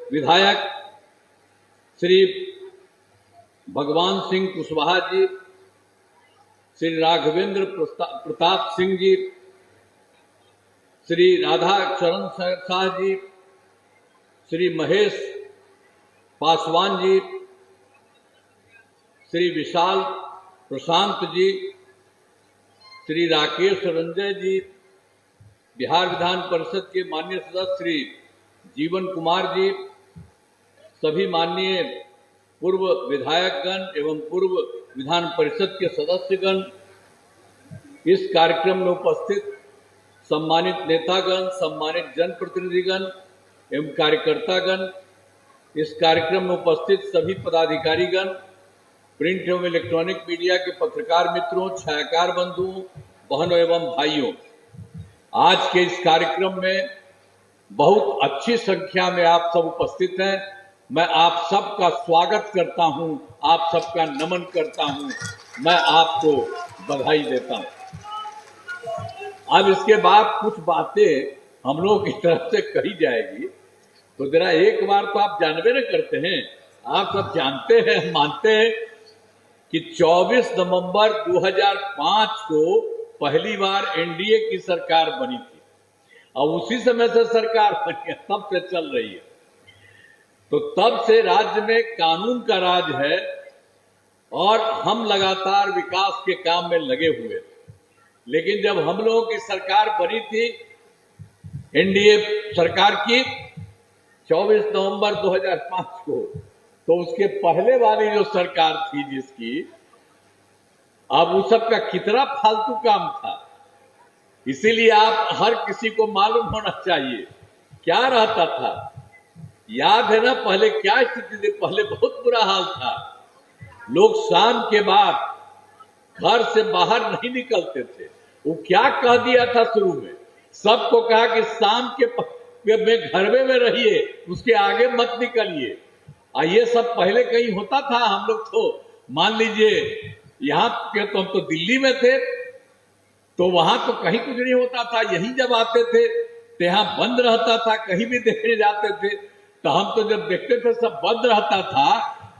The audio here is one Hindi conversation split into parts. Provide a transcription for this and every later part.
विधायक श्री भगवान सिंह कुशवाहा जी, श्री राघवेंद्र प्रताप सिंह जी, श्री राधा चरण शाह जी, श्री महेश पासवान जी, श्री विशाल प्रशांत जी, श्री राकेश रंजय जी, बिहार विधान परिषद के माननीय सदस्य श्री जीवन कुमार जी, सभी माननीय पूर्व विधायकगण एवं पूर्व विधान परिषद के सदस्यगण, इस कार्यक्रम में उपस्थित सम्मानित नेतागण, सम्मानित जनप्रतिनिधिगण एवं कार्यकर्तागण, इस कार्यक्रम में उपस्थित सभी पदाधिकारीगण, प्रिंट एवं इलेक्ट्रॉनिक मीडिया के पत्रकार मित्रों, छायाकार बंधुओं, बहनों एवं भाइयों, आज के इस कार्यक्रम में बहुत अच्छी संख्या में आप सब उपस्थित हैं। मैं आप सबका स्वागत करता हूं, आप सबका नमन करता हूं, मैं आपको बधाई देता हूं। अब इसके बाद कुछ बातें हम लोगों की तरफ से कही जाएगी, तो जरा एक बार तो आप जानबे न करते हैं, आप सब जानते हैं, मानते हैं कि 24 नवंबर 2005 को पहली बार एनडीए की सरकार बनी थी और उसी समय से सरकार बनी है, तब से चल रही है। तो तब से राज्य में कानून का राज है और हम लगातार विकास के काम में लगे हुए। लेकिन जब हम लोगों की सरकार बनी थी, एनडीए सरकार की 24 नवंबर 2005 को, तो उसके पहले वाली जो सरकार थी जिसकी, अब उस सब का कितना फालतू काम था, इसीलिए आप हर किसी को मालूम होना चाहिए क्या रहता था। याद है ना पहले क्या स्थिति थी? पहले बहुत बुरा हाल था। लोग शाम के बाद घर से बाहर नहीं निकलते थे। वो क्या कह दिया था शुरू में, सबको कहा कि शाम के में घर में रहिए, उसके आगे मत निकलिए। ये सब पहले कहीं होता था? हम लोग तो मान लीजिए यहाँ के तो हम तो दिल्ली में थे, तो वहां तो कहीं कुछ नहीं होता था। यहीं जब आते थे तो यहाँ बंद रहता था, कहीं भी देखने जाते थे तो हम तो जब देखते थे सब बंद रहता था,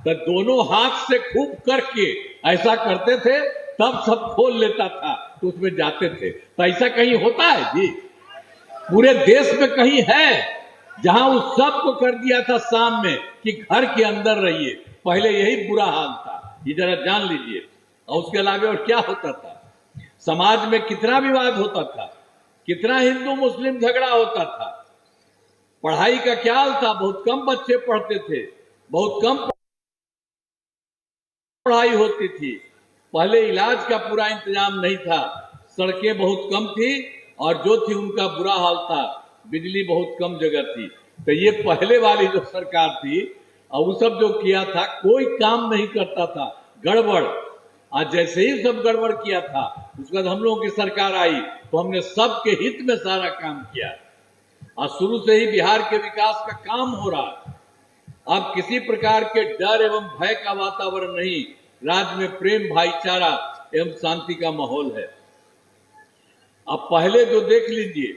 तो दोनों हाथ से खूब करके ऐसा करते थे, तब सब खोल लेता था तो उसमें जाते थे। तो ऐसा कहीं होता है जी? पूरे देश में कहीं है जहां उस सब को कर दिया था शाम में कि घर के अंदर रहिए? पहले यही बुरा हाल था, ये जरा जान लीजिए। और उसके अलावा और क्या होता था? समाज में कितना विवाद होता था, कितना हिंदू मुस्लिम झगड़ा होता था। पढ़ाई का क्या हाल था? बहुत कम बच्चे पढ़ते थे, बहुत कम पढ़ाई होती थी। पहले इलाज का पूरा इंतजाम नहीं था, सड़कें बहुत कम थी और जो थी उनका बुरा हाल था, बिजली बहुत कम जगह थी। तो ये पहले वाली जो सरकार थी और वो सब जो किया था, कोई काम नहीं करता था, गड़बड़। आज जैसे ही सब गड़बड़ किया था, उसके बाद हम लोगों की सरकार आई तो हमने सबके हित में सारा काम किया और शुरू से ही बिहार के विकास का काम हो रहा है। अब किसी प्रकार के डर एवं भय का वातावरण नहीं, राज्य में प्रेम, भाईचारा एवं शांति का माहौल है। अब पहले जो देख लीजिए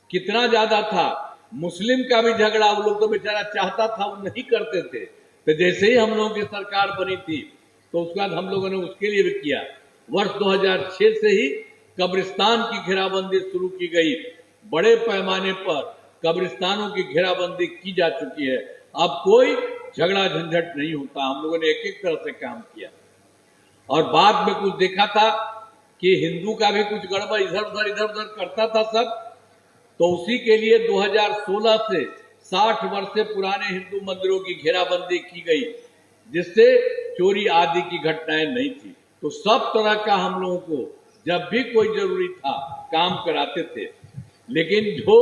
कितना ज्यादा था, मुस्लिम का भी झगड़ा वो लोग तो बेचारा चाहता था, वो नहीं करते थे। तो जैसे ही हम लोगों की सरकार बनी थी तो उसके बाद हम लोगों ने उसके लिए भी किया। वर्ष 2006 से ही कब्रिस्तान की घेराबंदी शुरू की गई, बड़े पैमाने पर कब्रिस्तानों की घेराबंदी की जा चुकी है। अब कोई झगड़ा झंझट नहीं होता। हम लोगों ने एक एक तरह से काम किया और बाद में कुछ देखा था कि हिंदू का भी कुछ गड़बड़ इधर उधर करता था सब, तो उसी के लिए 2016 से 60 वर्ष से पुराने हिंदू मंदिरों की घेराबंदी की गई, जिससे चोरी आदि की घटनाएं नहीं थी। तो सब तरह का हम लोगों को जब भी कोई जरूरी था काम कराते थे। लेकिन जो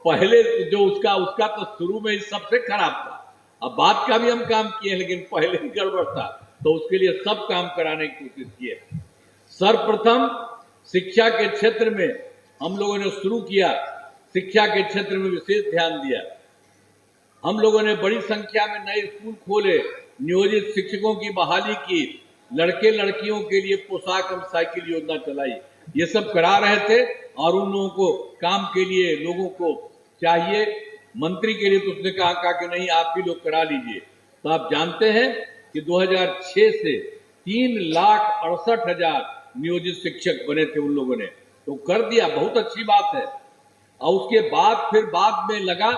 पहले जो उसका तो शुरू में ही सबसे खराब था। अब बात का भी हम काम किए, लेकिन पहले ही गड़बड़ था, तो उसके लिए सब काम कराने की कोशिश की है। सर्वप्रथम शिक्षा के क्षेत्र में हम लोगों ने शुरू किया, शिक्षा के क्षेत्र में विशेष ध्यान दिया। हम लोगों ने बड़ी संख्या में नए स्कूल खोले, नियोजित शिक्षकों की बहाली की, लड़के लड़कियों के लिए पोशाक एवं साइकिल योजना चलाई। ये सब करा रहे थे और उन लोगों को काम के लिए लोगों को चाहिए मंत्री के लिए तो उसने कहा कि नहीं आप ही लोग करा लीजिए। तो आप जानते हैं कि 2006 से 3,68,000 नियोजित शिक्षक बने थे उन लोगों ने, तो कर दिया, बहुत अच्छी बात है। और उसके बाद फिर बाद में लगा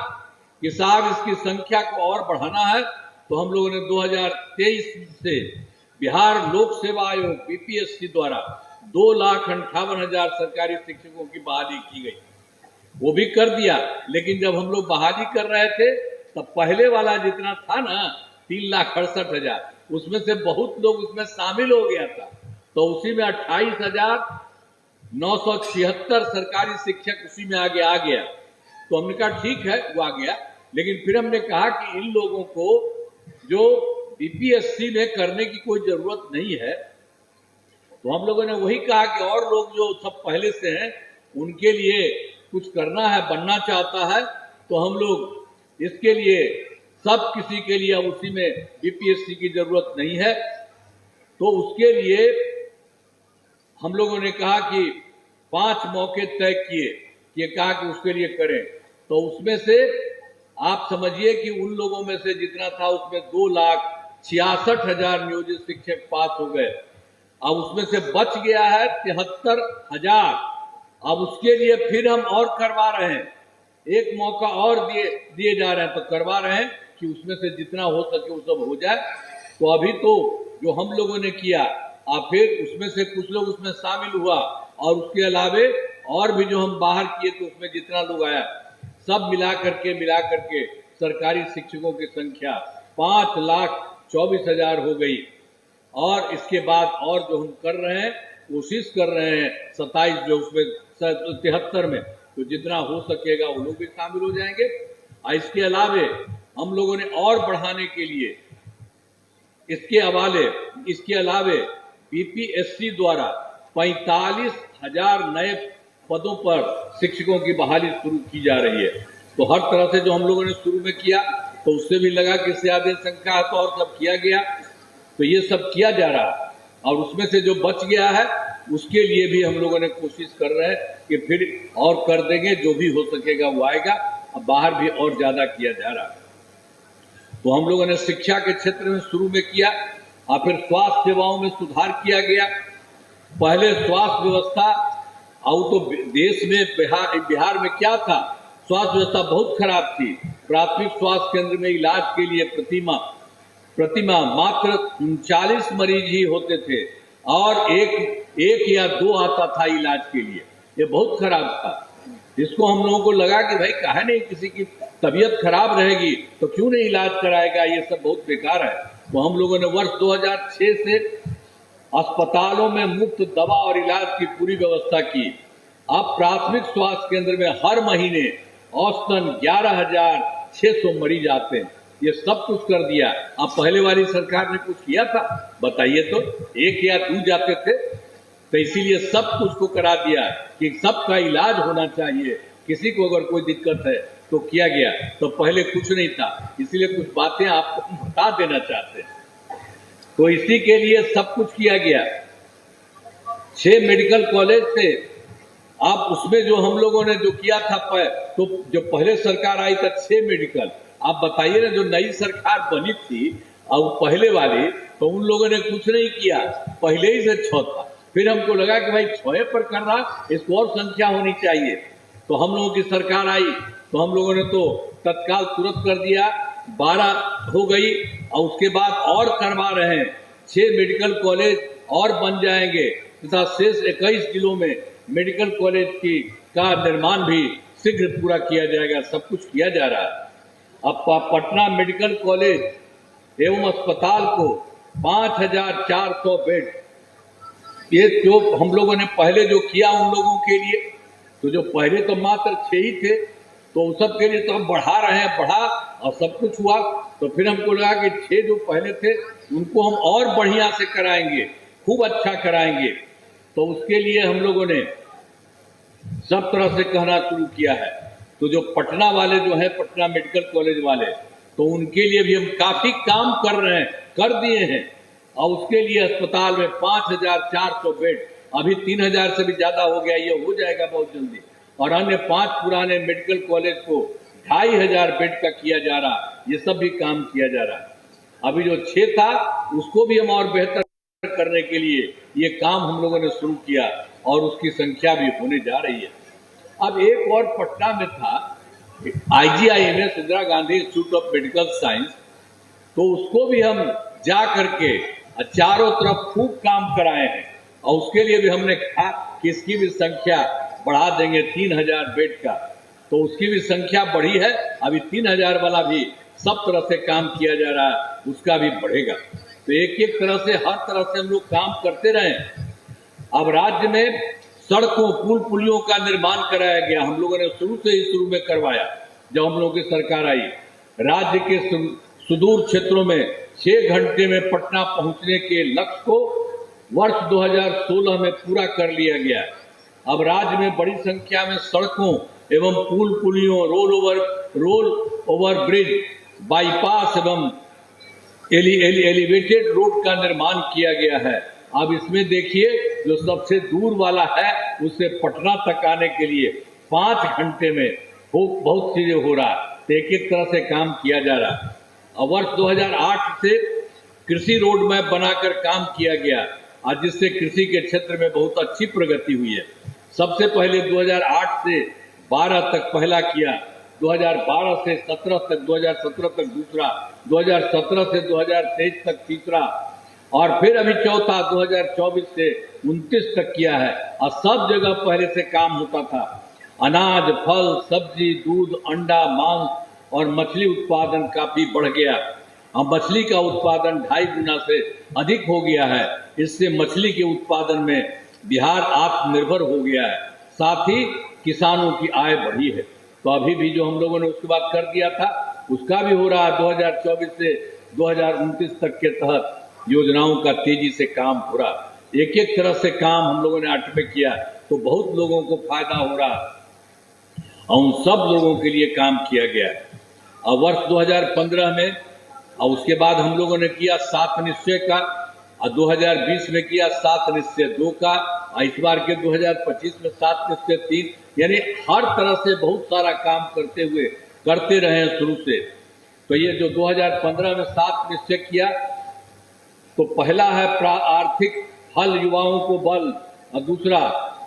कि साहब इसकी संख्या को और बढ़ाना है, तो हम लोगों ने 2023 से बिहार लोक सेवा आयोग बीपीएससी द्वारा 2,58,000 सरकारी शिक्षकों की बहाली की गई, वो भी कर दिया। लेकिन जब हम लोग बहाली कर रहे थे तब पहले वाला जितना था ना 3,68,000, उसमें से बहुत लोग उसमें शामिल हो गया था, तो उसी में 28,976 सरकारी शिक्षक उसी में आगे आ गया। तो हमने कहा ठीक है वो आ गया, लेकिन फिर हमने कहा कि इन लोगों को जो बीपीएससी में करने की कोई जरूरत नहीं है, तो हम लोगों ने वही कहा कि और लोग जो सब पहले से हैं उनके लिए कुछ करना है, बनना चाहता है, तो हम लोग इसके लिए सब किसी के लिए उसी में बीपीएससी की जरूरत नहीं है। तो उसके लिए हम लोगों ने कहा कि 5 मौके तय किए, ये कहा कि उसके लिए करें। तो उसमें से आप समझिए कि उन लोगों में से जितना था उसमें 2,66,000 नियोजित शिक्षक पास हो गए। अब उसमें से बच गया है 73,000। अब उसके लिए फिर हम और करवा रहे हैं, एक मौका और दिए जा रहे हैं, तो करवा रहे हैं कि उसमें से जितना हो सके वो सब हो जाए। तो अभी तो जो हम लोगों ने किया, और फिर उसमें से कुछ लोग उसमें शामिल हुआ, और उसके अलावे और भी जो हम बाहर किए तो उसमें जितना लोग आया सब मिला करके सरकारी शिक्षकों की संख्या 5,24,000 हो गई। और इसके बाद और जो हम कर रहे हैं, कोशिश कर रहे हैं 27 जो उसमें 73 में, तो जितना हो सकेगा वो लोग भी शामिल हो जाएंगे। और इसके अलावे हम लोगों ने और बढ़ाने के लिए इसके अलावे बीपीएससी द्वारा 45,000 नए पदों पर शिक्षकों की बहाली शुरू की जा रही है। तो हर तरह से जो हम लोगों ने शुरू में किया, तो उससे भी लगा कि इससे ज्यादा संख्या है तो और सब किया गया, तो ये सब किया जा रहा है। और उसमें से जो बच गया है उसके लिए भी हम लोगों ने कोशिश कर रहे हैं कि फिर और कर देंगे, जो भी हो सकेगा वो आएगा। अब बाहर भी और ज्यादा किया जा रहा है। तो हम लोगों ने शिक्षा के क्षेत्र में शुरू में किया, और फिर स्वास्थ्य सेवाओं में सुधार किया गया। पहले स्वास्थ्य व्यवस्था, और तो देश में बिहार में क्या था, स्वास्थ्य व्यवस्था बहुत खराब थी। प्राथमिक स्वास्थ्य केंद्र में इलाज के लिए प्रतिमा मात्र 39 मरीज ही होते थे, और एक या 2 आता था इलाज के लिए। ये बहुत खराब था। इसको हम लोगों को लगा कि भाई काहे नहीं, किसी की तबीयत खराब रहेगी तो क्यों नहीं इलाज कराएगा, ये सब बहुत बेकार है। तो हम लोगों ने वर्ष 2006 से अस्पतालों में मुफ्त दवा और इलाज की पूरी व्यवस्था की। अब प्राथमिक स्वास्थ्य केंद्र में हर महीने औसतन 11,600 मरीज आते हैं। ये सब कुछ कर दिया। अब पहले वाली सरकार ने कुछ किया था बताइए, तो 1 या 2 जाते थे, तो इसीलिए सब कुछ को करा दिया कि सबका इलाज होना चाहिए। किसी को अगर कोई दिक्कत है तो किया गया। तो पहले कुछ नहीं था, इसलिए कुछ बातें आपको बता देना चाहते हैं। तो इसी के लिए सब कुछ किया गया। 6 मेडिकल कॉलेज थे। आप उसमें जो हम लोगों ने जो किया था, तो जो पहले सरकार आई था 6 मेडिकल, आप बताइए ना, जो नई सरकार बनी थी और पहले वाली, तो उन लोगों ने कुछ नहीं किया, पहले ही से 6 था। फिर हमको लगा कि भाई 6 पर कर रहा, इसको और संख्या होनी चाहिए। तो हम लोगों की सरकार आई, तो हम लोगों ने तो तत्काल तुरंत कर दिया, 12 हो गई। और उसके बाद और करवा रहे हैं, 6 मेडिकल कॉलेज और बन जाएंगे तथा शेष 21 जिलों में मेडिकल कॉलेज का निर्माण भी शीघ्र पूरा किया जाएगा। सब कुछ किया जा रहा है। अब पटना मेडिकल कॉलेज एवं अस्पताल को 5,400 बेड, ये जो हम लोगों ने पहले जो किया उन लोगों के लिए, तो जो पहले तो मात्र 6 ही थे, तो उन सब के लिए तो हम बढ़ा रहे हैं, बढ़ा और सब कुछ हुआ। तो फिर हमको लगा कि 6 जो पहले थे उनको हम और बढ़िया से कराएंगे, खूब अच्छा कराएंगे। तो उसके लिए हम लोगों ने सब तरह से कहना शुरू किया है। तो जो पटना वाले जो है, पटना मेडिकल कॉलेज वाले, तो उनके लिए भी हम काफी काम कर रहे हैं, कर दिए हैं। और उसके लिए अस्पताल में 5,400 बेड, अभी 3,000 से भी ज्यादा हो गया, ये हो जाएगा बहुत जल्दी। और अन्य 5 पुराने मेडिकल कॉलेज को 2500 बेड का किया जा रहा, ये सब भी काम किया जा रहा है। अभी जो 6 था उसको भी हम और बेहतर करने के लिए ये काम हम लोगों ने शुरू किया और उसकी संख्या भी होने जा रही है। अब एक और पटना में था IGIMS, Indira Gandhi institute of medical science, तो उसको भी हम जा करके चारों तरफ खूब काम कराए हैं और उसके लिए भी हमने कहा कि इसकी भी संख्या बढ़ा देंगे 3000 बेड का, तो उसकी भी संख्या बढ़ी है। अभी 3000 वाला भी सब तरह से काम किया जा रहा है, उसका भी बढ़ेगा। तो एक एक तरह से हर तरह से हम लोग काम करते रहे। अब राज्य में सड़कों पुल पुलियों का निर्माण कराया गया, हम लोगों ने शुरू में करवाया। जब हम लोगों की सरकार आई, राज्य के सुदूर क्षेत्रों में 6 घंटे में पटना पहुंचने के लक्ष्य को वर्ष 2016 में पूरा कर लिया गया। अब राज्य में बड़ी संख्या में सड़कों एवं पुल पुलियों, रोल ओवर ब्रिज, बाईपास एवं एलिवेटेड रोड का निर्माण किया गया है। अब इसमें देखिए, जो सबसे दूर वाला है उससे पटना तक आने के लिए 5 घंटे में बहुत चीजें हो रहा है। तो एक एक तरह से काम किया जा रहा है। और वर्ष 2008 से कृषि रोड मैप बनाकर काम किया गया, और जिससे कृषि के क्षेत्र में बहुत अच्छी प्रगति हुई है। सबसे पहले 2008 से 12 तक पहला किया, 2012 से 17 तक, 2017 तक दूसरा, 2017 से 2023 तक तीसरा, और फिर अभी चौथा 2024 से 29 तक किया है। और सब जगह पहले से काम होता था। अनाज, फल, सब्जी, दूध, अंडा, मांस और मछली उत्पादन काफी बढ़ गया। अब मछली का उत्पादन 2.5 गुना से अधिक हो गया है। इससे मछली के उत्पादन में बिहार आत्मनिर्भर हो गया है। साथ ही किसानों की आय बढ़ी है। तो अभी भी जो हम लोगों ने उसके बाद कर दिया था उसका भी हो रहा है। 2024 से 2029 तक के तहत योजनाओं का तेजी से काम हो रहा। एक एक तरह से काम हम लोगों ने 8 में किया, तो बहुत लोगों को फायदा हो रहा और उन सब लोगों के लिए काम किया गया। और वर्ष 2015 में और उसके बाद हम लोगों ने किया 7 निश्चय का, और 2020 में किया 7 निश्चय 2 का, और इस बार के 2025 में 7 निश्चय 3, यानी हर तरह से बहुत सारा काम करते रहे हैं शुरू से। तो ये जो 2015 में 7 निश्चय किया, तो पहला है आर्थिक हल, युवाओं को बल, और दूसरा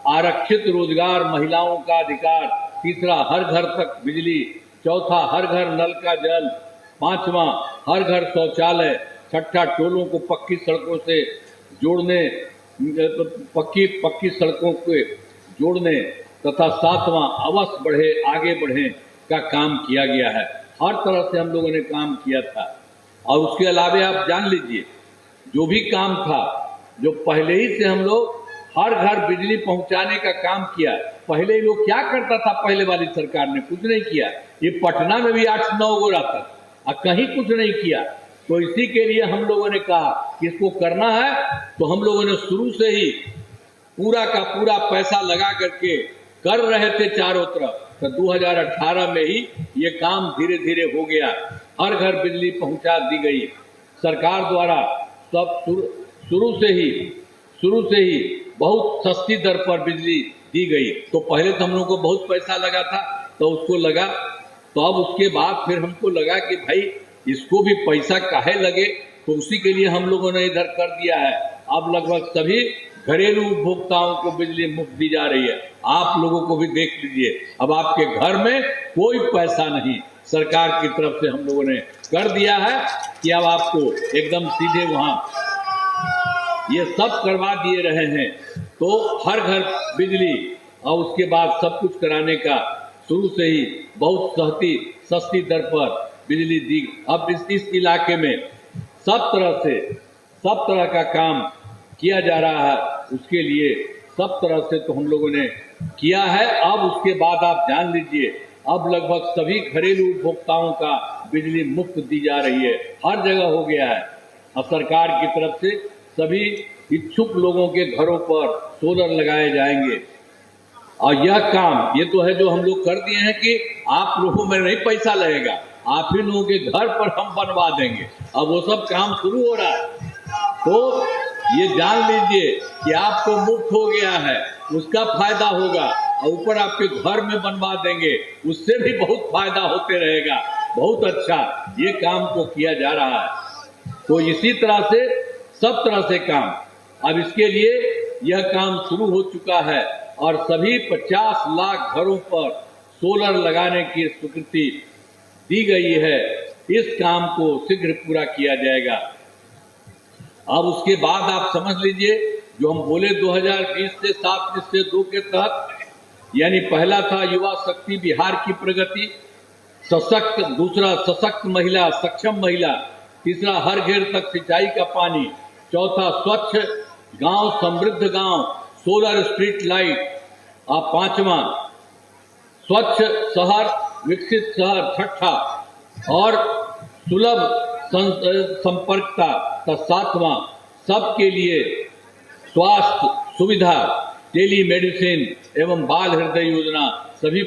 आरक्षित रोजगार, महिलाओं का अधिकार, तीसरा हर घर तक बिजली, चौथा हर घर नल का जल, पांचवा हर घर शौचालय, छठा टोलों को पक्की सड़कों से जोड़ने, पक्की सड़कों के जोड़ने, तथा सातवां अवश्य आगे बढ़े का काम किया गया है। हर तरह से हम लोगों ने काम किया था। और उसके अलावा आप जान लीजिए, जो भी काम था, जो पहले ही से हम लोग हर घर बिजली पहुंचाने का काम किया। पहले ही लोग क्या करता था, पहले वाली सरकार ने कुछ नहीं किया। ये पटना में भी 8-9 गो रहता और कहीं कुछ नहीं किया। तो इसी के लिए हम लोगों ने कहा कि इसको करना है, तो हम लोगों ने शुरू से ही पूरा का पूरा पैसा लगा करके कर रहे थे चारों तरफ। तो 2018 में ही ये काम धीरे धीरे हो गया। हर घर बिजली पहुंचा दी गई सरकार द्वारा। सब शुरू से ही बहुत सस्ती दर पर बिजली दी गई। तो पहले तो हम लोगों को बहुत पैसा लगा था, तो उसको लगा, तो अब उसके बाद फिर हमको लगा कि भाई इसको भी पैसा काहे लगे, तो उसी के लिए हम लोगों ने इधर कर दिया है। अब लगभग सभी घरेलू उपभोक्ताओं को बिजली मुफ्त दी जा रही है। आप लोगों को भी देख लीजिए, अब आपके घर में कोई पैसा नहीं, सरकार की तरफ से हम लोगों ने कर दिया है कि अब आपको एकदम सीधे वहां ये सब करवा दिए रहे हैं। तो हर घर बिजली और उसके बाद सब कुछ कराने का शुरू से ही बहुत सस्ती दर पर बिजली दी। अब इस इलाके में सब तरह का काम किया जा रहा है। उसके लिए सब तरह से तो हम लोगों ने किया है। अब उसके बाद आप जान लीजिए, अब लगभग सभी घरेलू उपभोक्ताओं का बिजली मुफ्त दी जा रही है, हर जगह हो गया है। अब सरकार की तरफ से सभी इच्छुक लोगों के घरों पर सोलर लगाए जाएंगे। और यह काम ये तो है जो हम लोग कर दिए हैं कि आप लोगों में नहीं पैसा लगेगा, आप ही लोगों के घर पर हम बनवा देंगे। अब वो सब काम शुरू हो रहा है। तो ये जान लीजिए कि आपको मुफ्त हो गया है, उसका फायदा होगा। और ऊपर आपके घर में बनवा देंगे, उससे भी बहुत फायदा होते रहेगा। बहुत अच्छा ये काम को किया जा रहा है। तो इसी तरह से सब तरह से काम, अब इसके लिए यह काम शुरू हो चुका है और सभी 50 लाख घरों पर सोलर लगाने की स्वीकृति दी गई है। इस काम को शीघ्र पूरा किया जाएगा। अब उसके बाद आप समझ लीजिए, जो हम बोले 2020 से 7 निश्चय 2 के तहत, यानी पहला था युवा शक्ति बिहार की प्रगति, सशक्त, दूसरा सशक्त महिला, सक्षम महिला, तीसरा हर घर तक सिंचाई का पानी, चौथा स्वच्छ गांव समृद्ध गांव, सोलर स्ट्रीट लाइट, और पांचवा स्वच्छ शहर विकसित शहर, छठा और सुलभ संपर्कता का सातवां, सबके लिए स्वास्थ्य सुविधा, टेली मेडिसिन एवं बाल हृदय योजना, सभी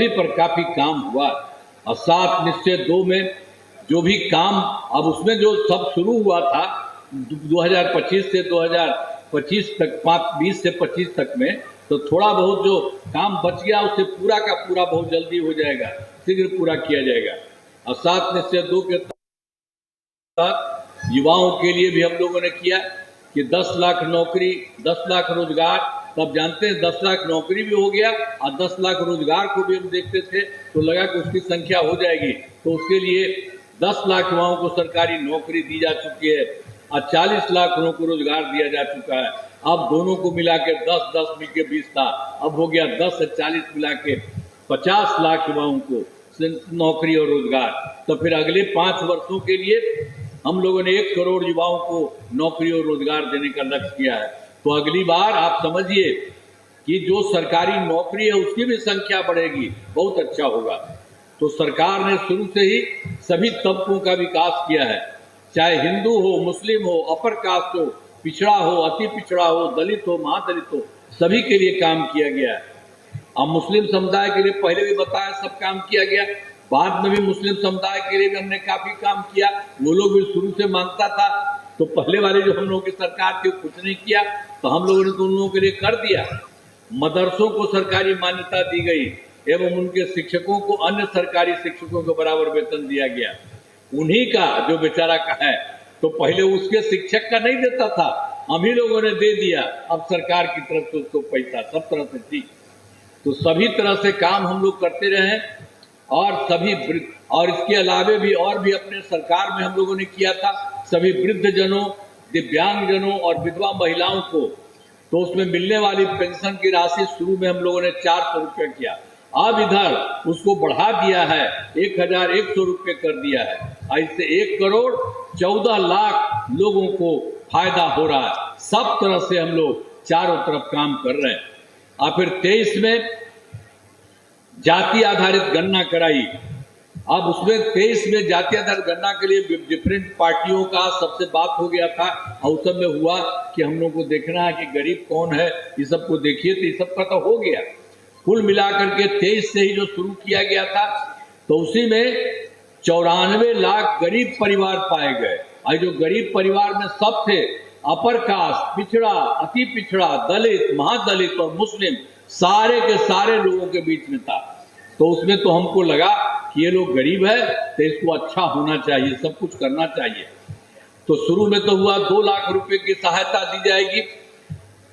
पर काफी काम हुआ। और 7 निश्चय 2 में जो भी काम, अब उसमें जो सब शुरू हुआ था 2025 से 2025 तक, 20 से 25 तक में, तो थोड़ा बहुत जो काम बच गया उससे पूरा का पूरा बहुत जल्दी हो जाएगा, शीघ्र पूरा किया जाएगा। और 7 निश्चय 2 के तहत युवाओं के लिए भी हम लोगों ने किया कि 10 लाख नौकरी, 10 लाख रोजगार। तब जानते हैं 10 लाख नौकरी भी हो गया और 10 लाख रोजगार को भी हम देखते थे तो लगा कि उसकी संख्या हो जाएगी। तो उसके लिए 10 लाख युवाओं को सरकारी नौकरी दी जा चुकी है और 40 लाख लोगों को रोजगार दिया जा चुका है। अब दोनों को मिला के 10-10 मिल के 20 था, अब हो गया 10 से 40 मिला के 50 लाख युवाओं को नौकरी और रोजगार। तो फिर अगले 5 वर्षों के लिए हम लोगों ने 1 करोड़ युवाओं को नौकरी और रोजगार देने का लक्ष्य किया है। तो अगली बार आप समझिए कि जो सरकारी नौकरी है उसकी भी संख्या बढ़ेगी, बहुत अच्छा होगा। तो सरकार ने शुरू से ही सभी तबकों का विकास किया है, चाहे हिंदू हो, मुस्लिम हो, अपर कास्ट हो, पिछड़ा हो, अति पिछड़ा हो, दलित हो, महादलित हो, सभी के लिए काम किया गया है। अब मुस्लिम समुदाय के लिए पहले भी बताया सब काम किया गया, बाद में भी मुस्लिम समुदाय के लिए भी हमने काफी काम किया। वो लोग भी शुरू से मांगता था, तो पहले वाले जो हम लोगों की सरकार थी कुछ नहीं किया, तो हम लोगों ने तो उन लोगों के लिए कर दिया। मदरसों को सरकारी मान्यता दी गई एवं उनके शिक्षकों को अन्य सरकारी शिक्षकों के बराबर वेतन दिया गया। उन्हीं का जो बेचारा का है, तो पहले उसके शिक्षक का नहीं देता था, हम ही लोगों ने दे दिया। अब सरकार की तरफ से उसको पैसा सब तरह से ठीक। तो सभी तरह से काम हम लोग करते रहे और और इसके अलावे भी और भी अपने सरकार में हम लोगों ने किया था। सभी वृद्ध जनों, दिव्यांग जनों और विधवा महिलाओं को तो उसमें मिलने वाली पेंशन की राशि शुरू में हम लोगों ने 400 रुपये किया, अब इधर उसको बढ़ा दिया है, 1100 रुपये कर दिया है। इससे 1 करोड़ 14 लाख लोगों को फायदा हो रहा है। सब तरह से हम लोग चारों तरफ काम कर रहे हैं। और फिर 23 में जाति आधारित गणना कराई। अब उसमें 23 में जाति आधारित गणना के लिए डिफरेंट पार्टियों का सबसे बात हो गया था और उस सब में हुआ कि हम लोग को देखना है कि गरीब कौन है, ये सब को देखिए, तो ये सब का तो हो गया। कुल मिलाकर के 23 से ही जो शुरू किया गया था, तो उसी में 94 लाख गरीब परिवार पाए गए। और जो गरीब परिवार में सब थे, अपर कास्ट, पिछड़ा, अति पिछड़ा, दलित, महादलित और मुस्लिम, सारे के सारे लोगों के बीच में था। तो उसमें तो हमको लगा कि ये लोग गरीब है तो इसको अच्छा होना चाहिए, सब कुछ करना चाहिए। तो शुरू में तो हुआ 2 लाख रुपए की सहायता दी जाएगी।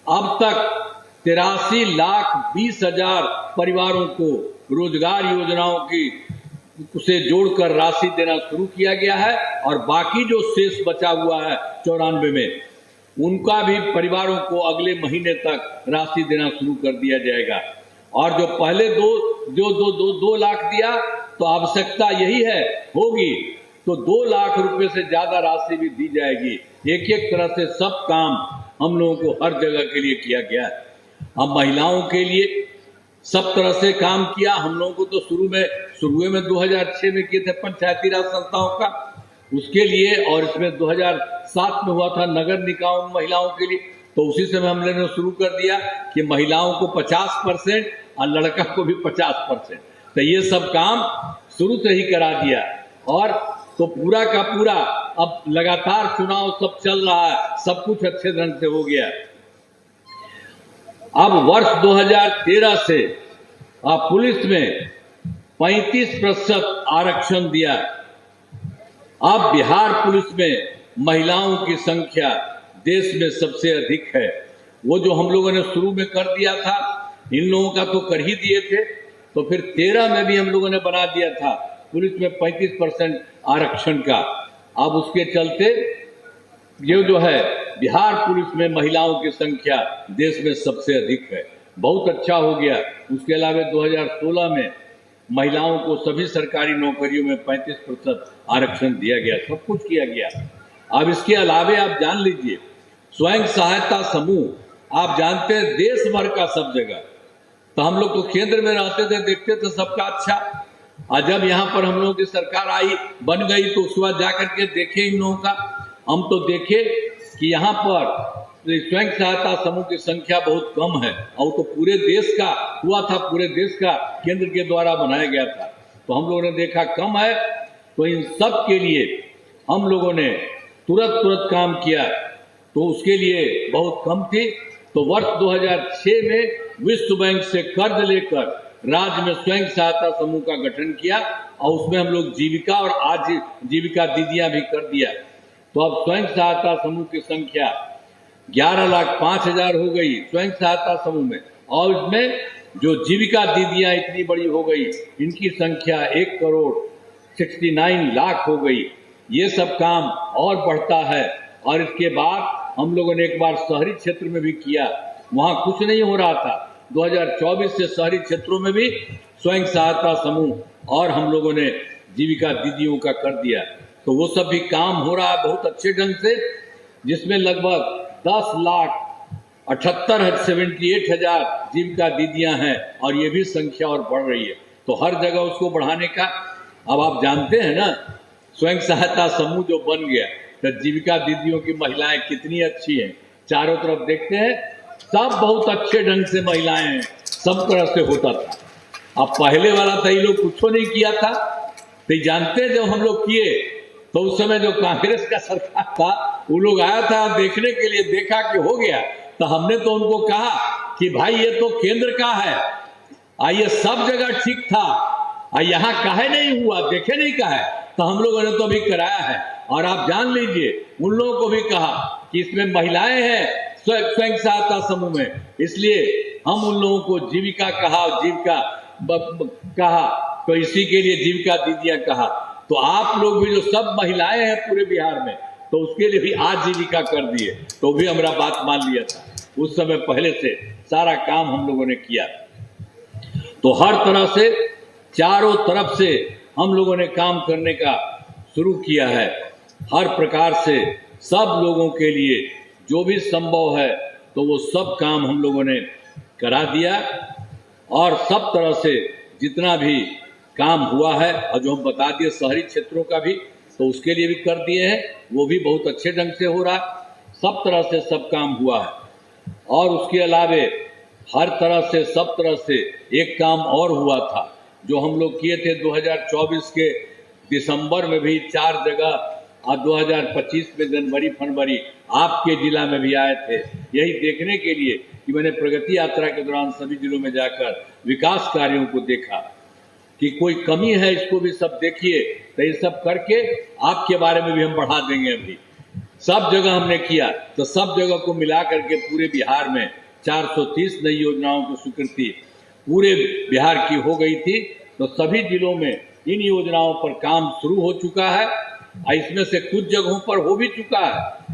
अब तक 83,20,000 परिवारों को रोजगार योजनाओं की उसे जोड़कर राशि देना शुरू किया गया है और बाकी जो शेष बचा हुआ है 94 में, उनका भी परिवारों को अगले महीने तक राशि देना शुरू कर दिया जाएगा। और जो पहले 2 लाख दिया, तो आवश्यकता यही है होगी तो 2 लाख रुपए से ज्यादा राशि भी दी जाएगी। एक एक तरह से सब काम हम लोगों को हर जगह के लिए किया गया है। अब महिलाओं के लिए सब तरह से काम किया। हम लोगों को तो शुरू में 2006 में किए थे पंचायती राज संस्थाओं का, उसके लिए, और इसमें 2007 में हुआ था नगर निकायों महिलाओं के लिए। तो उसी समय हमने शुरू कर दिया कि महिलाओं को 50% और लड़का को भी 50%। तो ये सब काम शुरू से ही करा दिया और तो पूरा का पूरा अब लगातार चुनाव सब चल रहा है, सब कुछ अच्छे ढंग से हो गया। अब वर्ष 2013 से पुलिस में 35% आरक्षण दिया। अब बिहार पुलिस में महिलाओं की संख्या देश में सबसे अधिक है। वो जो हम लोगों ने शुरू में कर दिया था, इन लोगों का तो कर ही दिए थे, तो फिर 13 में भी हम लोगों ने बना दिया था पुलिस में 35% आरक्षण का। अब उसके चलते ये जो है बिहार पुलिस में महिलाओं की संख्या देश में सबसे अधिक है। बहुत अच्छा हो गया। उसके अलावा 2016 में महिलाओं को सभी सरकारी नौकरियों में 35% आरक्षण दिया गया, सब कुछ किया गया। अब इसके अलावे आप जान लीजिए, स्वयं सहायता समूह आप जानते हैं देश भर का सब जगह, तो हम लोग तो केंद्र में रहते थे, देखते थे सबका अच्छा। और जब यहाँ पर हम लोगों की सरकार आई, बन गई, तो उसके बाद जाकर के देखे इन लोगों का, हम तो देखे कि यहाँ पर स्वयं सहायता समूह की संख्या बहुत कम है, और तो पूरे देश का हुआ था, पूरे देश का केंद्र के द्वारा बनाया गया था, तो हम लोगों ने देखा कम है, तो इन सब के लिए हम लोगों ने तुरंत काम किया। तो उसके लिए बहुत कम थी, तो वर्ष 2006 में विश्व बैंक से कर्ज लेकर राज्य में स्वयं सहायता समूह का गठन किया, और उसमें हम लोग जीविका और आजीविका दीदियां भी कर दिया। तो अब स्वयं सहायता समूह की संख्या 11,05,000 हो गई स्वयं सहायता समूह में, और इसमें जो जीविका दीदियां इतनी बड़ी हो गई, इनकी संख्या 1,69 लाख हो गई। ये सब काम और बढ़ता है। और इसके बाद हम लोगों ने एक बार शहरी क्षेत्र में भी किया, वहां कुछ नहीं हो रहा था। 2024 से शहरी क्षेत्रों में भी स्वयं सहायता समूह और हम लोगों ने जीविका दीदियों का कर दिया, तो वो सब भी काम हो रहा है बहुत अच्छे ढंग से, जिसमें लगभग 10,78,000 जीविका दीदियां हैं, और ये भी संख्या और बढ़ रही है। तो हर जगह उसको बढ़ाने का, अब आप जानते हैं ना, स्वयं सहायता समूह जो बन गया, तो जीविका दीदियों की महिलाएं कितनी अच्छी हैं, चारों तरफ देखते हैं सब बहुत अच्छे ढंग से महिलाएं हैं, सब तरह से होता था। अब पहले वाला था, ये लोग कुछ नहीं किया था, तो जानते हैं जब हम लोग किए, तो उस समय जो कांग्रेस का सरकार था, वो लोग आया था देखने के लिए, देखा कि हो गया, तो हमने तो उनको कहा कि भाई ये तो केंद्र का है, ये सब जगह ठीक था, यहाँ काहे नहीं हुआ, देखे नहीं का है, तो हम लोगों ने तो अभी कराया है। और आप जान लीजिए, उन लोगों को भी कहा कि इसमें महिलाएं हैं स्वयं सहायता समूह में, इसलिए हम उन लोगों को जीविका कहा, जीविका कहा, तो इसी के लिए जीविका दीदियां कहा। तो आप लोग भी जो सब महिलाएं हैं पूरे बिहार में, तो उसके लिए भी आजीविका कर दिए, तो भी हमारा बात मान लिया था उस समय, पहले से सारा काम हम लोगों ने किया। तो हर तरह से चारों तरफ से हम लोगों ने काम करने का शुरू किया है। हर प्रकार से सब लोगों के लिए जो भी संभव है, तो वो सब काम हम लोगों ने करा दिया, और सब तरह से जितना भी काम हुआ है, और जो हम बता दिए शहरी क्षेत्रों का भी, तो उसके लिए भी कर दिए हैं, वो भी बहुत अच्छे ढंग से हो रहा है। सब तरह से सब काम हुआ है। और उसके अलावे हर तरह से सब तरह से एक काम और हुआ था, जो हम लोग किए थे 2024 के दिसंबर में भी 4 जगह, और 2025 में जनवरी फरवरी आपके जिला में भी आए थे, यही देखने के लिए कि मैंने प्रगति यात्रा के दौरान सभी जिलों में जाकर विकास कार्यों को देखा कि कोई कमी है, इसको भी सब देखिए, तो ये सब करके आपके बारे में भी हम बढ़ा देंगे। अभी सब जगह हमने किया, तो सब जगह को मिला करके पूरे बिहार में 430 नई योजनाओं की स्वीकृति पूरे बिहार की हो गई थी। तो सभी जिलों में इन योजनाओं पर काम शुरू हो चुका है, और इसमें से कुछ जगहों पर हो भी चुका है।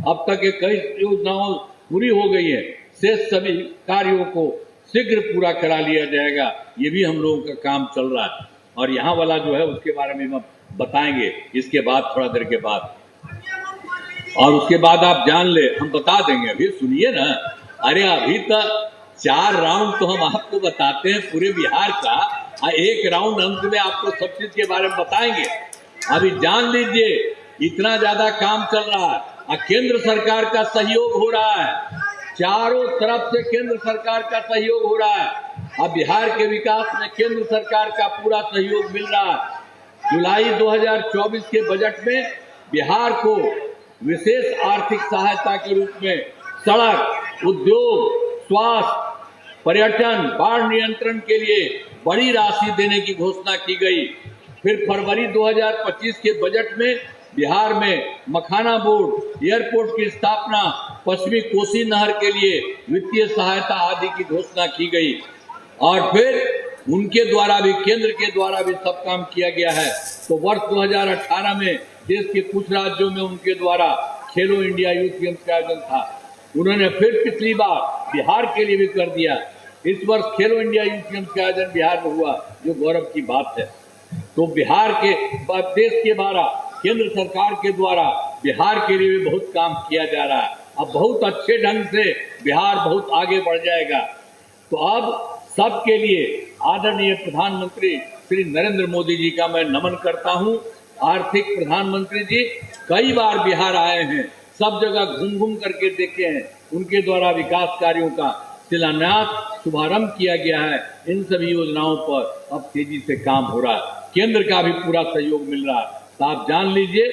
अब तक ये कई योजनाओं पूरी हो गई है, शेष सभी कार्यों को शीघ्र पूरा करा लिया जाएगा, ये भी हम लोगों का काम चल रहा है। और यहाँ वाला जो है उसके बारे में हम बताएंगे इसके बाद, थोड़ा देर के बाद, और उसके बाद आप जान ले, हम बता देंगे, अभी सुनिए ना। अरे अभी तक 4 राउंड तो हम आपको बताते हैं पूरे बिहार का, और 1 राउंड अंत में आपको सब चीज के बारे में बताएंगे। अभी जान लीजिए इतना ज्यादा काम चल रहा है, और केंद्र सरकार का सहयोग हो रहा है, चारों तरफ से केंद्र सरकार का सहयोग हो रहा है। अब बिहार के विकास में केंद्र सरकार का पूरा सहयोग मिल रहा है। जुलाई 2024 के बजट में बिहार को विशेष आर्थिक सहायता के रूप में सड़क, उद्योग, स्वास्थ्य, पर्यटन, बाढ़ नियंत्रण के लिए बड़ी राशि देने की घोषणा की गई। फिर फरवरी 2025 के बजट में बिहार में मखाना बोर्ड, एयरपोर्ट की स्थापना, पश्चिमी कोसी नहर के लिए वित्तीय सहायता आदि की घोषणा की गई। और फिर उनके द्वारा भी, केंद्र के द्वारा भी सब काम किया गया है। तो वर्ष 2018 में देश के कुछ राज्यों में उनके द्वारा खेलो इंडिया यूथ गेम्स का आयोजन था। उन्होंने फिर पिछली बार बिहार के लिए भी कर दिया। इस वर्ष खेलो इंडिया यूथ गेम्स का आयोजन बिहार में हुआ, जो गौरव की बात है। तो बिहार के, देश के द्वारा, केंद्र सरकार के द्वारा बिहार के लिए भी बहुत काम किया जा रहा है। अब बहुत अच्छे ढंग से बिहार बहुत आगे बढ़ जाएगा। तो अब सबके लिए आदरणीय प्रधानमंत्री श्री नरेंद्र मोदी जी का मैं नमन करता हूं। आर्थिक प्रधानमंत्री जी कई बार बिहार आए हैं, सब जगह घूम घूम करके देखे हैं। उनके द्वारा विकास कार्यों का शिलान्यास, शुभारंभ किया गया है। इन सभी योजनाओं पर अब तेजी से काम हो रहा है। केंद्र का भी पूरा सहयोग मिल रहा है। तो आप जान लीजिए,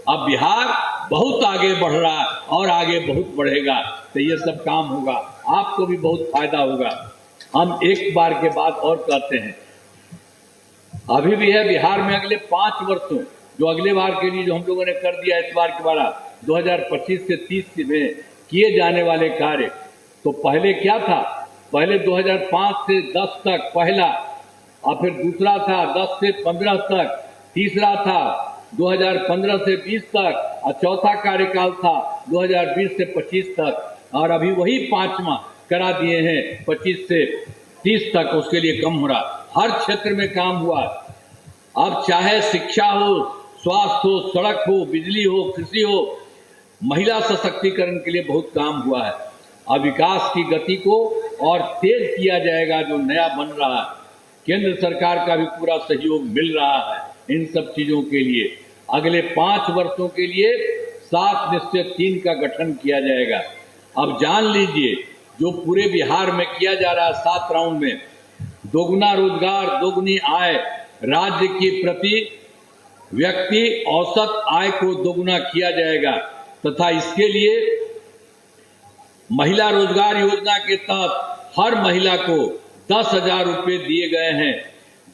अब बिहार बहुत आगे बढ़ रहा है और आगे बहुत बढ़ेगा। तो ये सब काम होगा, आपको भी बहुत फायदा होगा। हम एक बार के बाद और कहते हैं, अभी भी है बिहार में अगले 5 वर्षों, जो अगले बार के लिए जो हम लोगों ने कर दिया, इस बार के द्वारा 2025 से 30 में किए जाने वाले कार्य। तो पहले क्या था, पहले 2005 से 10 तक पहला, और फिर दूसरा था 10 से 15 तक, तीसरा था 2015 से 20 तक, और चौथा कार्यकाल था 2020 से 25 तक, और अभी वही 5वां करा दिए हैं 25 से 30 तक। उसके लिए कम हो रहा, हर क्षेत्र में काम हुआ। अब चाहे शिक्षा हो, स्वास्थ्य हो, सड़क हो, बिजली हो, कृषि हो, महिला सशक्तिकरण के लिए बहुत काम हुआ है। अब विकास की गति को और तेज किया जाएगा, जो नया बन रहा है। केंद्र सरकार का भी पूरा सहयोग मिल रहा है इन सब चीजों के लिए। अगले 5 वर्षों के लिए 7 निश्चय 3 का गठन किया जाएगा। अब जान लीजिए, जो पूरे बिहार में किया जा रहा है 7 राउंड में, दोगुना रोजगार, दोगुनी आय, राज्य की प्रति व्यक्ति औसत आय को दोगुना किया जाएगा। तथा इसके लिए महिला रोजगार योजना के तहत हर महिला को 10,000 रुपये दिए गए हैं।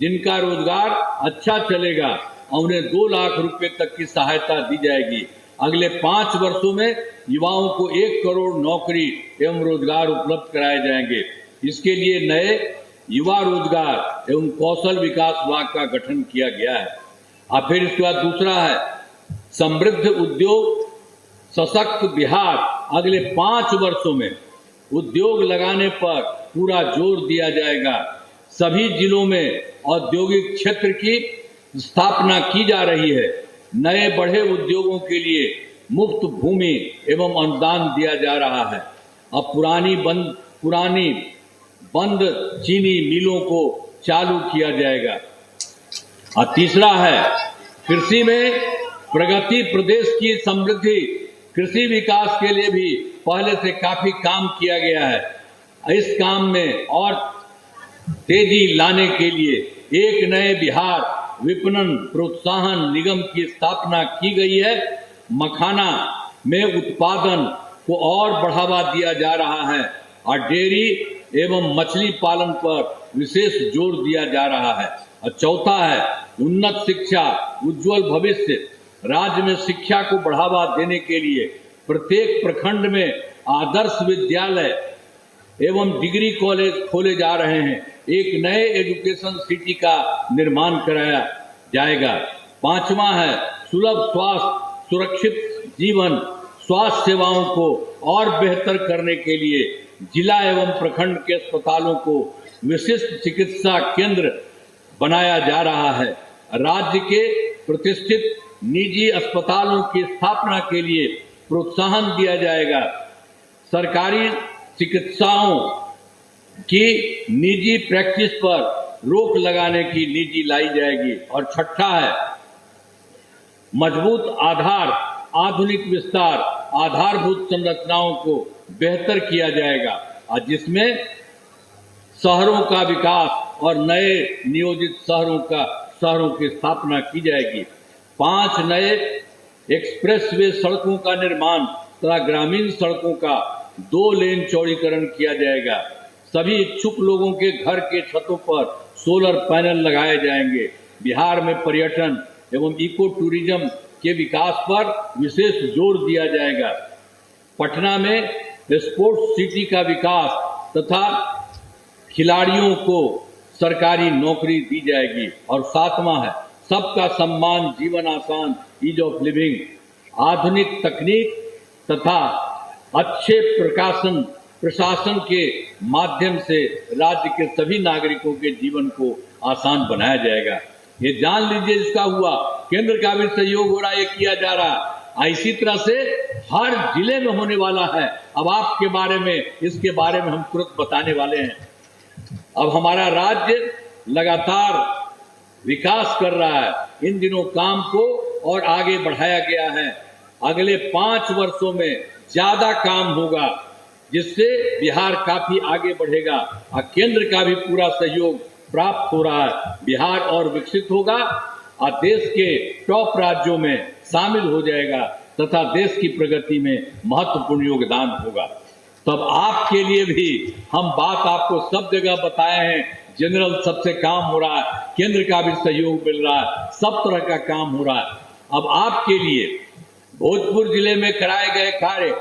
जिनका रोजगार अच्छा चलेगा उन्हें 2 लाख रुपए तक की सहायता दी जाएगी। अगले 5 वर्षों में युवाओं को 1 करोड़ नौकरी एवं रोजगार उपलब्ध कराए जाएंगे। इसके लिए नए युवा रोजगार एवं कौशल विकास विभाग का गठन किया गया है। और फिर इसके बाद दूसरा है समृद्ध उद्योग सशक्त बिहार। अगले 5 वर्षों में उद्योग लगाने पर पूरा जोर दिया जाएगा। सभी जिलों में औद्योगिक क्षेत्र की स्थापना की जा रही है। नए बढ़े उद्योगों के लिए मुफ्त भूमि एवं अनुदान दिया जा रहा है। अब पुरानी बंद चीनी मिलों को चालू किया जाएगा। और तीसरा है कृषि में प्रगति, प्रदेश की समृद्धि। कृषि विकास के लिए भी पहले से काफी काम किया गया है। इस काम में और तेजी लाने के लिए एक नए बिहार विपणन प्रोत्साहन निगम की स्थापना की गई है। मखाना में उत्पादन को और बढ़ावा दिया जा रहा है और डेयरी एवं मछली पालन पर विशेष जोर दिया जा रहा है। और चौथा है उन्नत शिक्षा, उज्जवल भविष्य। राज्य में शिक्षा को बढ़ावा देने के लिए प्रत्येक प्रखंड में आदर्श विद्यालय एवं डिग्री कॉलेज खोले जा रहे हैं। एक नए एजुकेशन सिटी का निर्माण कराया जाएगा। 5वां है सुलभ स्वास्थ्य, सुरक्षित जीवन। स्वास्थ्य सेवाओं को और बेहतर करने के लिए जिला एवं प्रखंड के अस्पतालों को विशिष्ट चिकित्सा केंद्र बनाया जा रहा है। राज्य के प्रतिष्ठित निजी अस्पतालों की स्थापना के लिए प्रोत्साहन दिया जाएगा। सरकारी चिकित्साओं की निजी प्रैक्टिस पर रोक लगाने की नीति लाई जाएगी। और छठा है मजबूत आधार, आधुनिक विस्तार। आधारभूत संरचनाओं को बेहतर किया जाएगा और जिसमें शहरों का विकास और नए नियोजित शहरों की स्थापना की जाएगी। 5 नए एक्सप्रेसवे सड़कों का निर्माण तथा ग्रामीण सड़कों का 2 लेन चौड़ीकरण किया जाएगा। सभी इच्छुक लोगों के घर के छतों पर सोलर पैनल लगाए जाएंगे। बिहार में पर्यटन एवं इको टूरिज्म के विकास पर विशेष जोर दिया जाएगा। पटना में स्पोर्ट्स सिटी का विकास तथा खिलाड़ियों को सरकारी नौकरी दी जाएगी। और 7वां है सबका सम्मान, जीवन आसान, ईज ऑफ लिविंग। आधुनिक तकनीक तथा अच्छे प्रशासन के माध्यम से राज्य के सभी नागरिकों के जीवन को आसान बनाया जाएगा। ये जान लीजिए इसका हुआ, केंद्र का भी सहयोग हो रहा है, ये किया जा रहा है। इसी तरह से हर जिले में होने वाला है। अब आपके बारे में, इसके बारे में हम तुरंत बताने वाले हैं। अब हमारा राज्य लगातार विकास कर रहा है। इन दिनों काम को और आगे बढ़ाया गया है। अगले 5 वर्षों में ज्यादा काम होगा, जिससे बिहार काफी आगे बढ़ेगा और केंद्र का भी पूरा सहयोग प्राप्त हो रहा है। बिहार और विकसित होगा और देश के टॉप राज्यों में शामिल हो जाएगा तथा देश की प्रगति में महत्वपूर्ण योगदान होगा। तब आपके लिए भी हम बात आपको सब जगह बताए हैं। जनरल सबसे काम हो रहा है, केंद्र का भी सहयोग मिल रहा है, सब तरह का काम हो रहा है। अब आपके लिए भोजपुर जिले में कराए गए कार्य,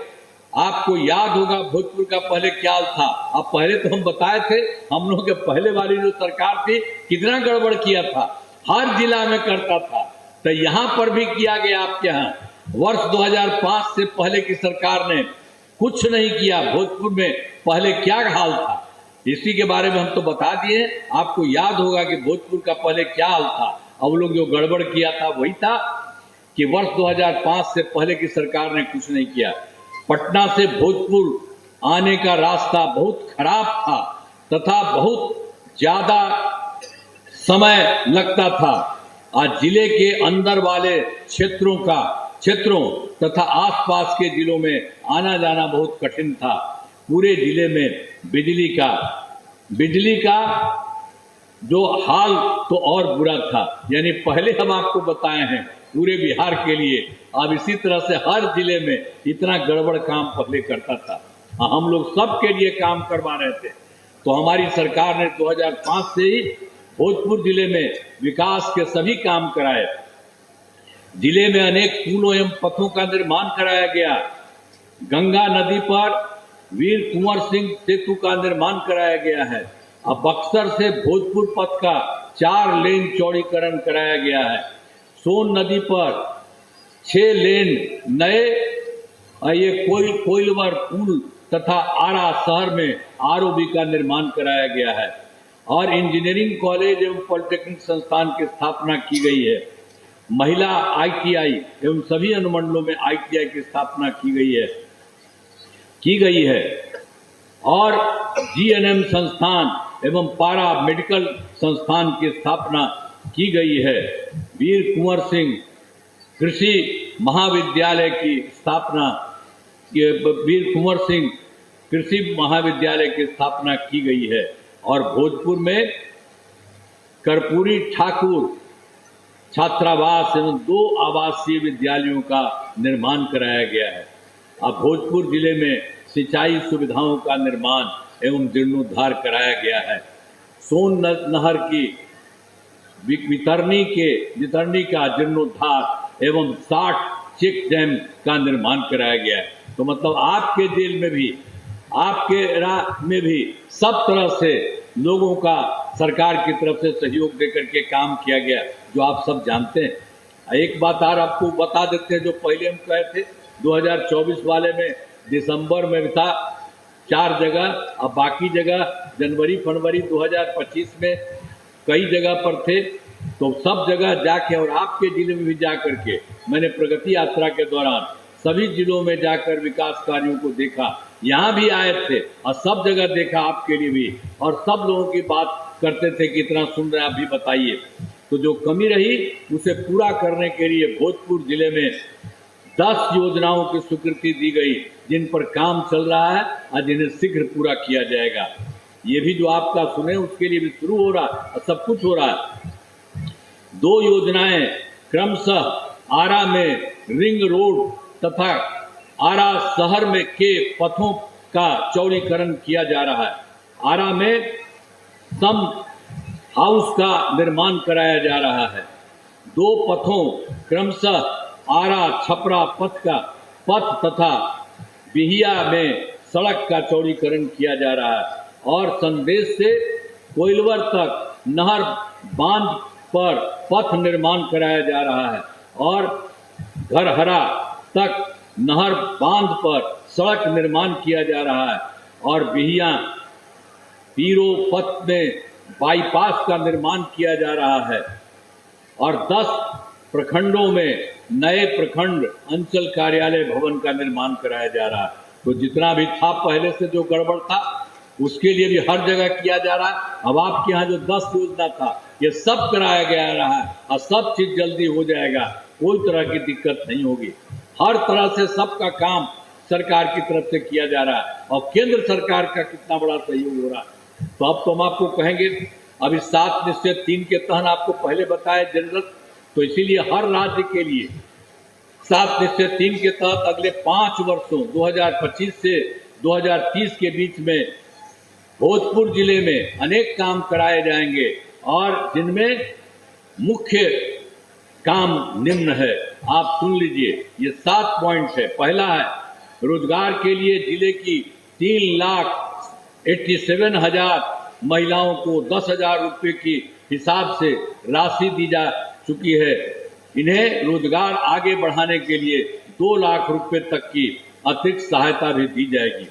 आपको याद होगा भोजपुर का पहले क्या था। अब पहले तो हम बताए थे, हम लोगों के पहले वाली जो सरकार थी कितना गड़बड़ किया था, हर जिला में करता था। तो यहाँ पर भी किया गया आपके यहाँ। वर्ष 2005 से पहले की सरकार ने कुछ नहीं किया। भोजपुर में पहले क्या हाल था, इसी के बारे में हम तो बता दिए। आपको याद होगा कि भोजपुर का पहले क्या हाल था। अब लोग जो गड़बड़ किया था वही था कि वर्ष 2005 से पहले की सरकार ने कुछ नहीं किया। पटना से भोजपुर आने का रास्ता बहुत खराब था तथा बहुत ज्यादा समय लगता था। आज जिले के अंदर वाले क्षेत्रों तथा आसपास के जिलों में आना जाना बहुत कठिन था। पूरे जिले में बिजली का जो हाल तो और बुरा था। यानी पहले हम आपको बताए हैं पूरे बिहार के लिए। अब इसी तरह से हर जिले में इतना गड़बड़ काम पहले करता था। हम लोग सबके लिए काम करवा रहे थे। तो हमारी सरकार ने 2005 से ही भोजपुर जिले में विकास के सभी काम कराए। जिले में अनेक पुलों एवं पथों का निर्माण कराया गया। गंगा नदी पर वीर कुंवर सिंह सेतु का निर्माण कराया गया है। अब बक्सर से भोजपुर पथ का 4 लेन चौड़ीकरण कराया गया है। सोन नदी पर 6 लेन नए ये कोइलवर पुल तथा आरा शहर में आरओबी का निर्माण कराया गया है। और इंजीनियरिंग कॉलेज एवं पॉलिटेक्निक संस्थान की स्थापना की गई है। महिला आईटीआई एवं सभी अनुमंडलों में आईटीआई की स्थापना की गई है। और जीएनएम संस्थान एवं पारा मेडिकल संस्थान की स्थापना की गई है। वीर कुंवर सिंह कृषि महाविद्यालय की स्थापना वीर कुंवर सिंह कृषि महाविद्यालय की स्थापना की गई है। और भोजपुर में कर्पूरी ठाकुर छात्रावास एवं 2 आवासीय विद्यालयों का निर्माण कराया गया है। अब भोजपुर जिले में सिंचाई सुविधाओं का निर्माण एवं जीर्णोद्धार कराया गया है। सोन नहर की वितरणी का जीर्णोद्धार एवं 60 चेक डैम का निर्माण कराया गया है। तो मतलब आपके जेल में भी, आपके में भी सब तरह से लोगों का सरकार की तरफ से सहयोग देकर के काम किया गया, जो आप सब जानते हैं। एक बात और आपको बता देते हैं, जो पहले हम कहे थे 2024 वाले में दिसंबर में था 4 जगह, अब बाकी जगह जनवरी फरवरी 2025 में कई जगह पर थे। तो सब जगह जाके और आपके जिले में भी जा करके मैंने प्रगति यात्रा के दौरान सभी जिलों में जाकर विकास कार्यों को देखा। यहाँ भी आए थे और सब जगह देखा आपके लिए भी, और सब लोगों की बात करते थे कि इतना सुन रहे आप भी बताइए। तो जो कमी रही उसे पूरा करने के लिए भोजपुर जिले में 10 योजनाओं की स्वीकृति दी गई, जिन पर काम चल रहा है और जिन्हें शीघ्र पूरा किया जाएगा। ये भी जो आपका सुने उसके लिए भी शुरू हो रहा है और सब कुछ हो रहा है। 2 योजनाएं क्रमशः आरा में रिंग रोड तथा आरा शहर में के पथों का चौड़ीकरण किया जा रहा है। आरा में सम हाउस का निर्माण कराया जा रहा है। 2 पथों क्रमशः आरा छपरा पथ तथा बिहिया में सड़क का चौड़ीकरण किया जा रहा है और संदेश से कोइलवर तक नहर बांध पर पथ निर्माण कराया जा रहा है और घरहरा तक नहर बांध पर सड़क निर्माण किया जा रहा है और बिहिया पीरो पथ में बाईपास का निर्माण किया जा रहा है और 10 प्रखंडों में नए प्रखंड अंचल कार्यालय भवन का निर्माण कराया जा रहा है। तो जितना भी था पहले से जो गड़बड़ था उसके लिए भी हर जगह किया जा रहा है। अब आपके यहाँ जो 10 योजना था ये सब कराया गया रहा है और सब चीज जल्दी हो जाएगा, कोई तरह की दिक्कत नहीं होगी। हर तरह से सबका काम सरकार की तरफ से किया जा रहा है और केंद्र सरकार का कितना बड़ा सहयोग हो रहा है। तो अब तो हम आपको कहेंगे, अभी 7 निश्चय 3 के तहत आपको पहले बताया जनरल, तो इसीलिए हर राज्य के लिए 7 निश्चय 3 के तहत अगले 5 वर्षों 2025 से 2030 के बीच में भोजपुर जिले में अनेक काम कराए जाएंगे और जिनमें मुख्य काम निम्न है, आप सुन लीजिए। ये 7 पॉइंट है। पहला है रोजगार के लिए जिले की 3,87,000 महिलाओं को 10,000 रुपये की हिसाब से राशि दी जा चुकी है। इन्हें रोजगार आगे बढ़ाने के लिए 2 लाख रुपए तक की अतिरिक्त सहायता भी दी जाएगी।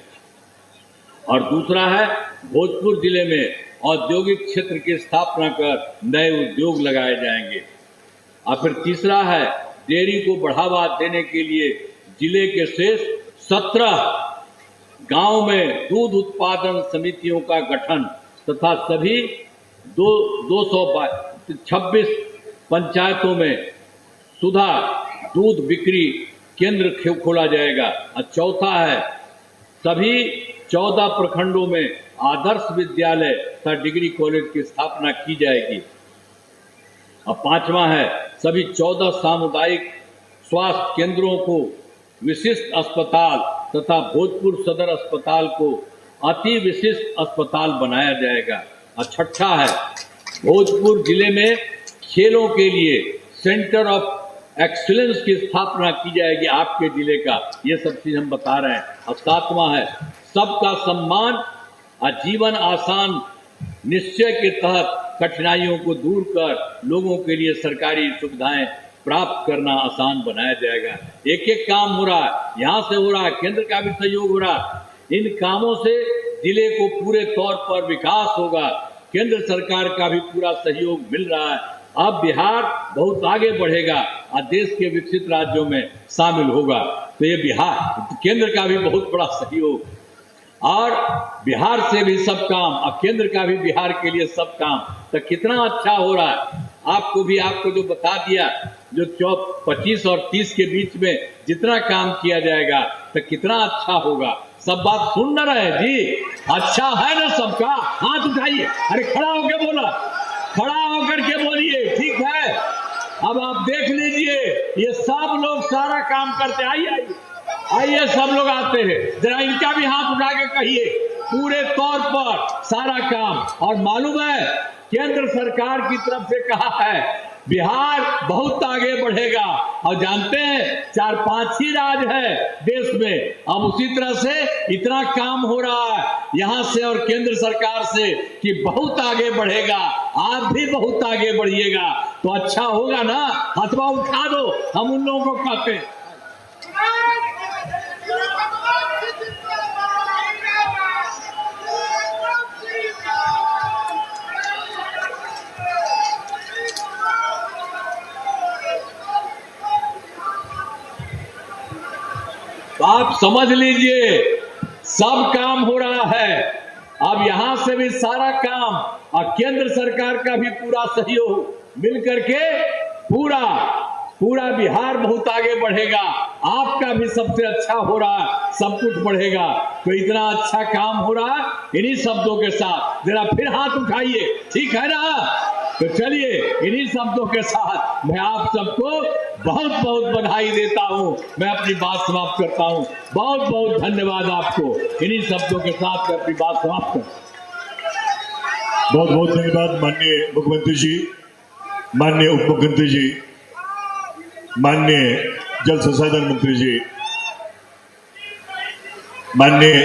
और दूसरा है भोजपुर जिले में औद्योगिक क्षेत्र की स्थापना कर नए उद्योग लगाए जाएंगे। और फिर तीसरा है डेयरी को बढ़ावा देने के लिए जिले के शेष 17 गांव में दूध उत्पादन समितियों का गठन तथा सभी 226 पंचायतों में सुधा दूध बिक्री केंद्र खोला जाएगा। और चौथा है सभी 14 प्रखंडों में आदर्श विद्यालय तथा डिग्री कॉलेज की स्थापना की जाएगी। और 5वां है सभी 14 सामुदायिक स्वास्थ्य केंद्रों को विशिष्ट अस्पताल तथा भोजपुर सदर अस्पताल को अति विशिष्ट अस्पताल बनाया जाएगा। और 6ठा है भोजपुर जिले में खेलों के लिए सेंटर ऑफ एक्सीलेंस की स्थापना की जाएगी आपके जिले का। ये सब चीज हम बता रहे हैं। और 7वां है सबका सम्मान और जीवन आसान निश्चय के तहत कठिनाइयों को दूर कर लोगों के लिए सरकारी सुविधाएं प्राप्त करना आसान बनाया जाएगा। एक एक काम हो रहा है, यहाँ से हो रहा है, केंद्र का भी सहयोग हो रहा है। इन कामों से जिले को पूरे तौर पर विकास होगा, केंद्र सरकार का भी पूरा सहयोग मिल रहा है। अब बिहार बहुत आगे बढ़ेगा और देश के विकसित राज्यों में शामिल होगा। तो ये बिहार केंद्र का भी बहुत बड़ा सहयोग और बिहार से भी सब काम और केंद्र का भी बिहार के लिए सब काम, तो कितना अच्छा हो रहा है। आपको जो बता दिया, जो 25 और 30 के बीच में जितना काम किया जाएगा तो कितना अच्छा होगा। सब बात सुन न रहे जी, अच्छा है ना सबका? हाथ उठाइए, अरे खड़ा होकर बोला, खड़ा होकर के बोलिए, ठीक है। अब आप देख लीजिए ये सब लोग सारा काम करते। आइए सब लोग आते हैं, जरा इनका भी हाथ उठा के कहिए पूरे तौर पर सारा काम। और मालूम है केंद्र सरकार की तरफ से कहा है बिहार बहुत आगे बढ़ेगा और जानते हैं 4-5 ही राज्य है देश में। अब उसी तरह से इतना काम हो रहा है यहाँ से और केंद्र सरकार से कि बहुत आगे बढ़ेगा। आप भी बहुत आगे बढ़िएगा तो अच्छा होगा ना। हथवा उठा दो, हम उन लोगों को कहते हैं। तो आप समझ लीजिए सब काम हो रहा है। अब यहां से भी सारा काम और केंद्र सरकार का भी पूरा सहयोग मिलकर के पूरा बिहार बहुत आगे बढ़ेगा। आपका भी सबसे अच्छा हो रहा है, सब कुछ बढ़ेगा। तो इतना अच्छा काम हो रहा है इन्हीं शब्दों के साथ जरा फिर हाथ उठाइए, ठीक है ना? तो चलिए इन्हीं शब्दों के साथ मैं आप सबको बहुत बहुत बधाई देता हूं। मैं अपनी बात समाप्त करता हूं। बहुत बहुत धन्यवाद आपको। इन्हीं शब्दों के साथ मैं अपनी बात समाप्त करता हूं। बहुत बहुत धन्यवाद माननीय मुख्यमंत्री जी, माननीय उप मुख्यमंत्री जी, माननीय जल संसाधन मंत्री जी, माननीय